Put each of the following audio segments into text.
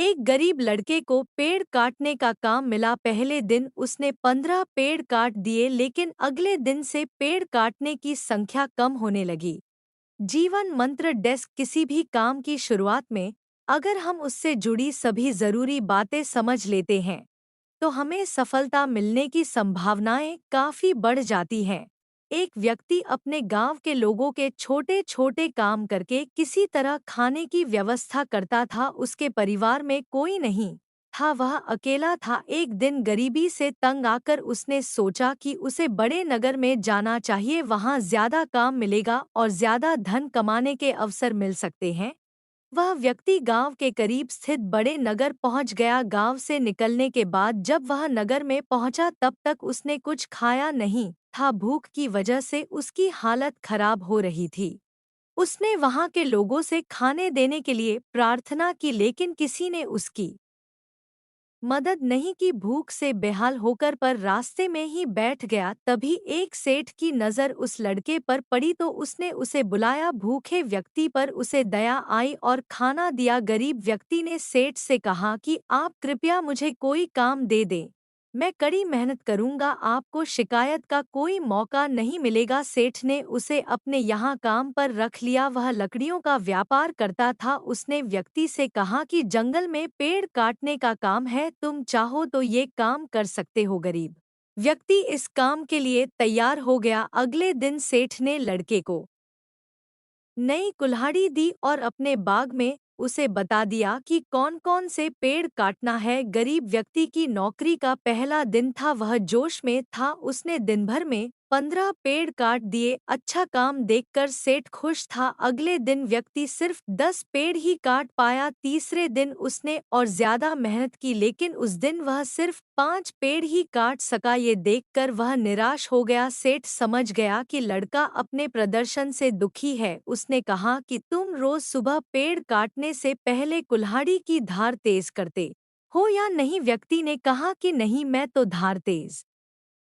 एक गरीब लड़के को पेड़ काटने का काम मिला। पहले दिन उसने 15 पेड़ काट दिए, लेकिन अगले दिन से पेड़ काटने की संख्या कम होने लगी। जीवन मंत्र डेस्क। किसी भी काम की शुरुआत में अगर हम उससे जुड़ी सभी जरूरी बातें समझ लेते हैं तो हमें सफलता मिलने की संभावनाएं काफी बढ़ जाती हैं। एक व्यक्ति अपने गांव के लोगों के छोटे छोटे काम करके किसी तरह खाने की व्यवस्था करता था। उसके परिवार में कोई नहीं था, वह अकेला था। एक दिन गरीबी से तंग आकर उसने सोचा कि उसे बड़े नगर में जाना चाहिए, वहां ज्यादा काम मिलेगा और ज्यादा धन कमाने के अवसर मिल सकते हैं। वह व्यक्ति गांव के करीब स्थित बड़े नगर पहुंच गया। गांव से निकलने के बाद जब वह नगर में पहुंचा तब तक उसने कुछ खाया नहीं था। भूख की वजह से उसकी हालत खराब हो रही थी। उसने वहां के लोगों से खाने देने के लिए प्रार्थना की, लेकिन किसी ने उसकी मदद नहीं की। भूख से बेहाल होकर पर रास्ते में ही बैठ गया। तभी एक सेठ की नज़र उस लड़के पर पड़ी तो उसने उसे बुलाया। भूखे व्यक्ति पर उसे दया आई और खाना दिया। गरीब व्यक्ति ने सेठ से कहा कि आप कृपया मुझे कोई काम दे दें, मैं कड़ी मेहनत करूंगा, आपको शिकायत का कोई मौका नहीं मिलेगा। सेठ ने उसे अपने यहाँ काम पर रख लिया। वह लकड़ियों का व्यापार करता था। उसने व्यक्ति से कहा कि जंगल में पेड़ काटने का काम है, तुम चाहो तो ये काम कर सकते हो। गरीब व्यक्ति इस काम के लिए तैयार हो गया। अगले दिन सेठ ने लड़के को नई कुल्हाड़ी दी और अपने बाग में उसे बता दिया कि कौन कौन से पेड़ काटना है। गरीब व्यक्ति की नौकरी का पहला दिन था, वह जोश में था। उसने दिन भर में 15 पेड़ काट दिए। अच्छा काम देखकर सेठ खुश था। अगले दिन व्यक्ति सिर्फ 10 पेड़ ही काट पाया। तीसरे दिन उसने और ज्यादा मेहनत की, लेकिन उस दिन वह सिर्फ 5 पेड़ ही काट सका। ये देखकर वह निराश हो गया। सेठ समझ गया कि लड़का अपने प्रदर्शन से दुखी है। उसने कहा कि तुम रोज सुबह पेड़ काटने से पहले कुल्हाड़ी की धार तेज करते हो या नहीं। व्यक्ति ने कहा कि नहीं, मैं तो धार तेज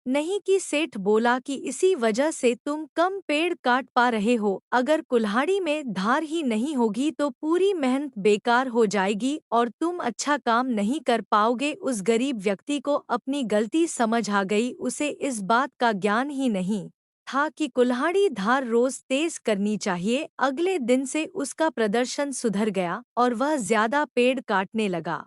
नहीं की। सेठ बोला कि इसी वजह से तुम कम पेड़ काट पा रहे हो। अगर कुल्हाड़ी में धार ही नहीं होगी तो पूरी मेहनत बेकार हो जाएगी और तुम अच्छा काम नहीं कर पाओगे। उस गरीब व्यक्ति को अपनी गलती समझ आ गई। उसे इस बात का ज्ञान ही नहीं था कि कुल्हाड़ी धार रोज तेज करनी चाहिए। अगले दिन से उसका प्रदर्शन सुधर गया और वह ज्यादा पेड़ काटने लगा।